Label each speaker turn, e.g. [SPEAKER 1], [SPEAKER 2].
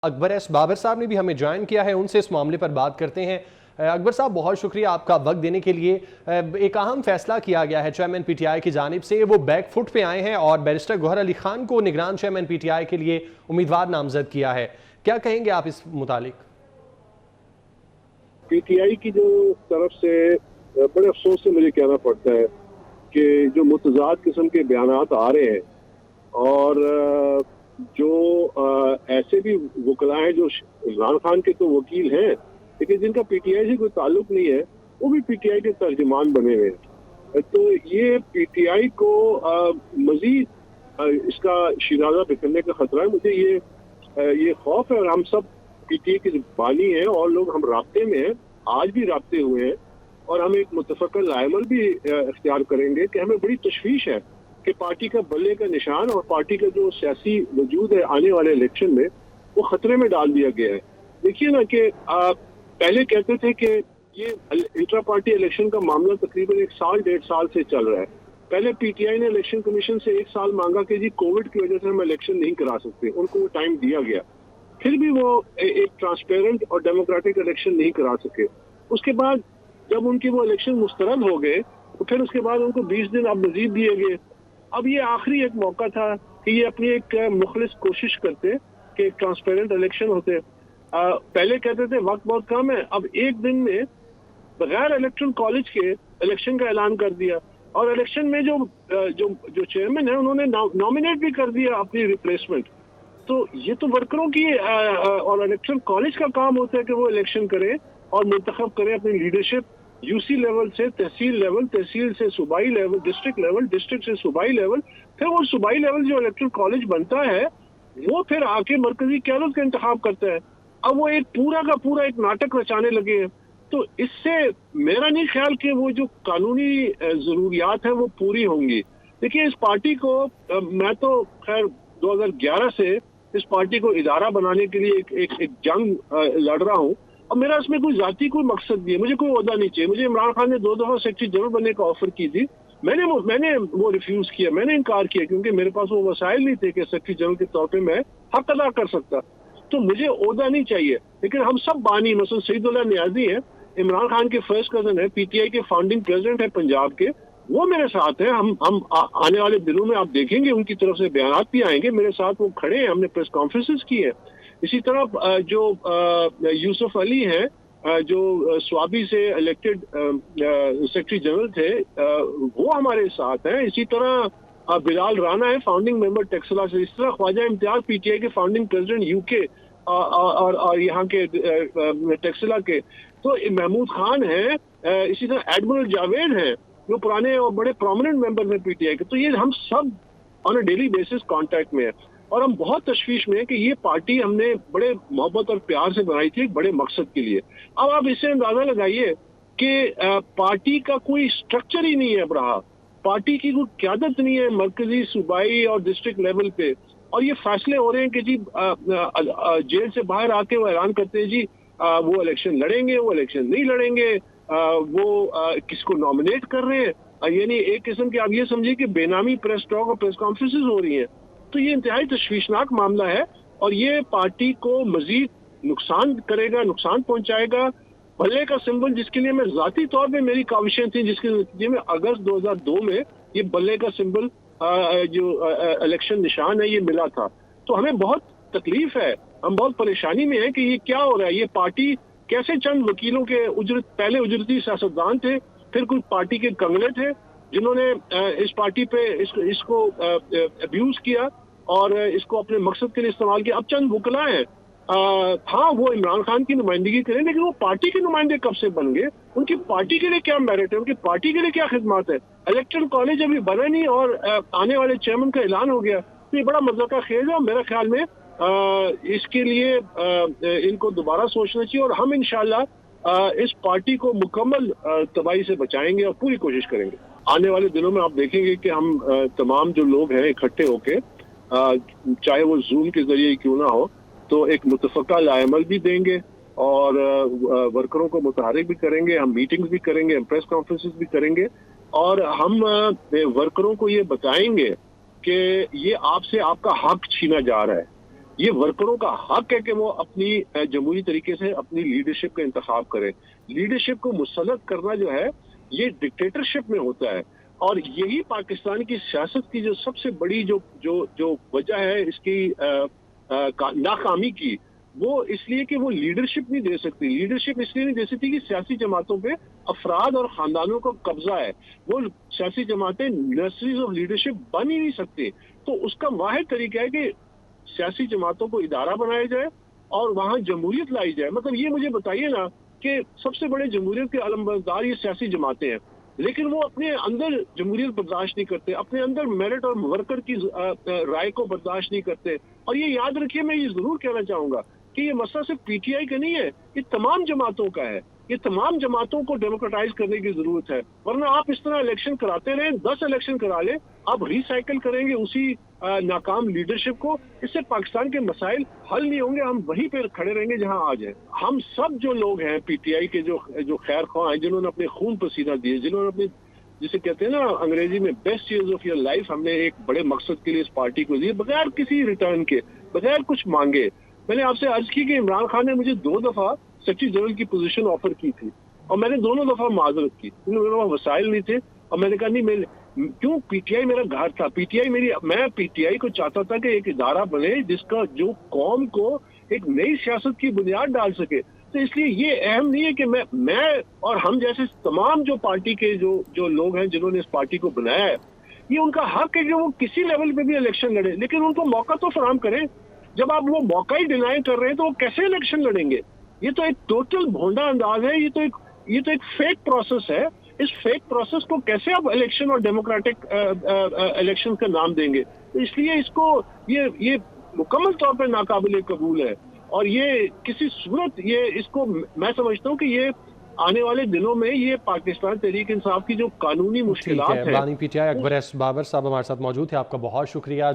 [SPEAKER 1] اکبر S Babar صاحب نے بھی ہمیں جوائن کیا ہے، ان سے اس معاملے پر بات کرتے ہیں۔ اکبر صاحب بہت شکریہ آپ کا وقت دینے کے لیے۔ ایک اہم فیصلہ کیا گیا ہے چیئرمین پی ٹی آئی کی جانب سے، وہ بیک فٹ پہ آئے ہیں اور بیرسٹر گوہر علی خان کو نگران چیئرمین پی ٹی آئی کے لیے امیدوار نامزد کیا ہے۔ کیا کہیں گے آپ اس متعلق؟
[SPEAKER 2] پی ٹی آئی کی جو طرف سے بڑے افسوس سے مجھے کہنا پڑتا ہے کہ جو متضاد قسم کے بیانات آ رہے ہیں اور جو ایسے بھی وکلاء ہیں جو عمران خان کے تو وکیل ہیں لیکن جن کا پی ٹی آئی سے کوئی تعلق نہیں ہے، وہ بھی پی ٹی آئی کے ترجمان بنے ہوئے ہیں۔ تو یہ پی ٹی آئی کو مزید اس کا شیرازہ بکھرنے کا خطرہ ہے۔ مجھے یہ خوف ہے، اور ہم سب پی ٹی آئی کے بانی ہیں اور لوگ ہم رابطے میں ہیں، آج بھی رابطے ہوئے ہیں، اور ہم ایک متفقہ لائحہ بھی اختیار کریں گے کہ ہمیں بڑی تشویش ہے کہ پارٹی کا بلے کا نشان اور پارٹی کا جو سیاسی وجود ہے آنے والے الیکشن میں وہ خطرے میں ڈال دیا گیا ہے۔ دیکھیے نا کہ پہلے کہتے تھے کہ یہ انٹرا پارٹی الیکشن کا معاملہ تقریباً 1.5 سال سے چل رہا ہے۔ پہلے پی ٹی آئی نے الیکشن کمیشن سے 1 سال مانگا کہ جی کووڈ کی وجہ سے ہم الیکشن نہیں کرا سکتے، ان کو وہ ٹائم دیا گیا، پھر بھی وہ ایک ٹرانسپیرنٹ اور ڈیموکریٹک الیکشن نہیں کرا سکے۔ اس کے بعد جب ان کی وہ الیکشن مسترد ہو گئے تو پھر اس کے بعد ان کو 20 دن اب مزید دیے گئے۔ اب یہ آخری ایک موقع تھا کہ یہ اپنی ایک مخلص کوشش کرتے کہ ایک ٹرانسپیرنٹ الیکشن ہوتے۔ پہلے کہتے تھے وقت بہت کم ہے، اب ایک دن میں بغیر الیکٹرل کالج کے الیکشن کا اعلان کر دیا، اور الیکشن میں جو چیئرمین ہے انہوں نے نامینیٹ بھی کر دیا اپنی ریپلیسمنٹ۔ تو یہ تو ورکروں کی اور الیکٹرل کالج کا کام ہوتا ہے کہ وہ الیکشن کرے اور منتخب کرے اپنی لیڈرشپ، یو سی لیول سے تحصیل لیول، تحصیل سے صوبائی لیول، ڈسٹرکٹ لیول، ڈسٹرکٹ سے صوبائی لیول، پھر وہ صوبائی لیول جو الیکٹرل کالج بنتا ہے وہ پھر آ کے مرکزی قیادت کا انتخاب کرتا ہے۔ اب وہ ایک پورا کا پورا ایک ناٹک رچانے لگے ہیں۔ تو اس سے میرا نہیں خیال کہ وہ جو قانونی ضروریات ہیں وہ پوری ہوں گی۔ دیکھیے اس پارٹی کو میں تو خیر 2011 سے اس پارٹی کو ادارہ بنانے کے لیے ایک جنگ لڑ رہا ہوں، اور میرا اس میں کوئی ذاتی کوئی مقصد نہیں ہے، مجھے کوئی عہدہ نہیں چاہیے۔ مجھے عمران خان نے 2 دفعہ سیکرٹری جنرل بننے کا آفر کی تھی، میں نے وہ ریفیوز کیا، میں نے انکار کیا، کیونکہ میرے پاس وہ وسائل نہیں تھے کہ سیکرٹری جنرل کے طور پہ میں حق ادا کر سکتا۔ تو مجھے عہدہ نہیں چاہیے، لیکن ہم سب بانی، مثلا سعید اللہ نیازی ہیں، عمران خان کے فرسٹ کزن ہے، پی ٹی آئی کے فاؤنڈنگ پریزیڈنٹ ہے پنجاب کے، وہ میرے ساتھ ہیں۔ ہم آنے والے دنوں میں آپ دیکھیں گے ان کی طرف سے بیانات بھی آئیں گے، میرے ساتھ وہ کھڑے ہیں، ہم نے پریس کانفرنسز کی ہیں۔ اسی طرح جو یوسف علی ہیں جو سوابی سے الیکٹڈ سیکرٹری جنرل تھے، وہ ہمارے ساتھ ہیں۔ اسی طرح بلال رانا ہے فاؤنڈنگ ممبر ٹیکسلا سے، اس طرح خواجہ امتیاز پی ٹی آئی کے فاؤنڈنگ پریزیڈنٹ یو کے اور یہاں کے ٹیکسلا کے، تو محمود خان ہیں، اسی طرح ایڈمرل جاوید ہیں جو پرانے اور بڑے پرومیننٹ ممبر ہیں پی ٹی آئی کے۔ تو یہ ہم سب آن اے ڈیلی بیسس کانٹیکٹ میں ہیں، اور ہم بہت تشویش میں ہیں کہ یہ پارٹی ہم نے بڑے محبت اور پیار سے بنائی تھی ایک بڑے مقصد کے لیے۔ اب آپ اس سے اندازہ لگائیے کہ پارٹی کا کوئی سٹرکچر ہی نہیں ہے رہا، پارٹی کی کوئی قیادت نہیں ہے مرکزی، صوبائی اور ڈسٹرکٹ لیول پہ، اور یہ فیصلے ہو رہے ہیں کہ جی جیل سے باہر آ کے وہ اعلان کرتے ہیں جی وہ الیکشن لڑیں گے، وہ الیکشن نہیں لڑیں گے، وہ کس کو نامینیٹ کر رہے ہیں، یعنی ایک قسم کے آپ یہ سمجھیے کہ بے نامی پریس ٹاک اور پریس کانفرنسز ہو رہی ہیں۔ تو یہ انتہائی تشویشناک معاملہ ہے، اور یہ پارٹی کو مزید نقصان کرے گا، نقصان پہنچائے گا۔ بھلے کا سمبل جس کے لیے میں ذاتی طور پہ میری کاوشیں تھیں، جس کے نتیجے میں اگست 2002 میں یہ بھلے کا سمبل جو الیکشن نشان ہے یہ ملا تھا، تو ہمیں بہت تکلیف ہے، ہم بہت پریشانی میں ہیں کہ یہ کیا ہو رہا ہے۔ یہ پارٹی کیسے چند وکیلوں کے پہلے اجرتی سیاستدان تھے، پھر کچھ پارٹی کے کنگلے تھے جنہوں نے اس پارٹی پہ اس کو ابیوز کیا اور اس کو اپنے مقصد کے لیے استعمال کیا۔ اب چند وکلا ہیں، ہاں وہ عمران خان کی نمائندگی کریں، لیکن وہ پارٹی کے نمائندے کب سے بن گئے؟ ان کی پارٹی کے لیے کیا میرٹ ہے، ان کی پارٹی کے لیے کیا خدمات ہے؟ الیکٹرل کالج ابھی بنا نہیں اور آنے والے چیئرمین کا اعلان ہو گیا، تو یہ بڑا مذاق خیز ہے، اور میرے خیال میں اس کے لیے ان کو دوبارہ سوچنا چاہیے، اور ہم انشاءاللہ اس پارٹی کو مکمل تباہی سے بچائیں گے اور پوری کوشش کریں گے۔ آنے والے دنوں میں آپ دیکھیں گے کہ ہم تمام جو لوگ ہیں اکٹھے ہو کے، چاہے وہ زوم کے ذریعے کیوں نہ ہو، تو ایک متفقہ لائحہ عمل بھی دیں گے اور ورکروں کو متحرک بھی کریں گے، ہم میٹنگز بھی کریں گے، ہم پریس کانفرنسز بھی کریں گے، اور ہم ورکروں کو یہ بتائیں گے کہ یہ آپ سے آپ کا حق چھینا جا رہا ہے۔ یہ ورکروں کا حق ہے کہ وہ اپنی جمہوری طریقے سے اپنی لیڈرشپ کا انتخاب کریں. لیڈرشپ کو مسلط کرنا جو ہے یہ ڈکٹیٹرشپ میں ہوتا ہے، اور یہی پاکستان کی سیاست کی جو سب سے بڑی جو وجہ ہے اس کی ناکامی کی، وہ اس لیے کہ وہ لیڈرشپ نہیں دے سکتی. لیڈرشپ اس لیے نہیں دے سکتی کہ سیاسی جماعتوں پہ افراد اور خاندانوں کا قبضہ ہے. وہ سیاسی جماعتیں نرسریز آف لیڈرشپ بن ہی نہیں سکتی. تو اس کا واحد طریقہ ہے کہ سیاسی جماعتوں کو ادارہ بنایا جائے اور وہاں جمہوریت لائی جائے. مطلب یہ مجھے بتائیے نا کہ سب سے بڑے جمہوریت کے علمبردار یہ سیاسی جماعتیں ہیں، لیکن وہ اپنے اندر جمہوریت برداشت نہیں کرتے، اپنے اندر میرٹ اور ورکر کی رائے کو برداشت نہیں کرتے. اور یہ یاد رکھیے، میں یہ ضرور کہنا چاہوں گا کہ یہ مسئلہ صرف پی ٹی آئی کا نہیں ہے، یہ تمام جماعتوں کا ہے. یہ تمام جماعتوں کو ڈیموکریٹائز کرنے کی ضرورت ہے، ورنہ آپ اس طرح الیکشن کراتے رہیں، 10 الیکشن کرا لیں، آپ ری سائیکل کریں گے اسی ناکام لیڈرشپ کو. اس سے پاکستان کے مسائل حل نہیں ہوں گے، ہم وہیں پہ کھڑے رہیں گے جہاں آج ہیں. ہم سب جو لوگ ہیں پی ٹی آئی کے جو خیر خواہ ہیں، جنہوں نے اپنے خون پسینہ دیے، جنہوں نے اپنی جسے کہتے ہیں نا انگریزی میں best years of your life, ہم نے ایک بڑے مقصد کے لیے اس پارٹی کو دیے بغیر کسی ریٹرن کے، بغیر کچھ مانگے. میں نے آپ سے عرض کی کہ عمران خان نے مجھے 2 دفعہ سیکرٹری جنرل کی پوزیشن آفر کی تھی، اور میں نے دونوں دفعہ معذرت کی کیونکہ میرے پاس وسائل نہیں تھے. اور میں نے کہا نہیں، کیوں، پی ٹی آئی میرا گھر تھا، پی ٹی آئی میں پی ٹی آئی کو چاہتا تھا کہ ایک ادارہ بنے جس کا جو قوم کو ایک نئی سیاست کی بنیاد ڈال سکے. تو اس لیے یہ اہم نہیں ہے کہ میں اور ہم جیسے تمام جو پارٹی کے جو لوگ ہیں جنہوں نے اس پارٹی کو بنایا ہے، یہ ان کا حق ہے کہ وہ کسی لیول پہ بھی الیکشن لڑیں، لیکن ان کو موقع تو فراہم کریں. جب آپ وہ موقع ہی ڈینائی کر رہے ہیں تو وہ کیسے الیکشن لڑیں گے؟ یہ تو ایک ٹوٹل بھونڈا انداز ہے، یہ تو ایک فیک پروسیس ہے. اس فیک پروسیس کو کیسے آپ الیکشن اور ڈیموکریٹک الیکشن کا نام دیں گے؟ اس لیے اس کو یہ مکمل طور پہ ناقابل قبول ہے. اور یہ کسی صورت اس کو میں سمجھتا ہوں کہ یہ آنے والے دنوں میں یہ پاکستان تحریک انصاف کی جو قانونی مشکلات ہیں.
[SPEAKER 1] بانی P T I Akbar S Babar صاحب ہمارے ساتھ موجود تھے، آپ کا بہت شکریہ.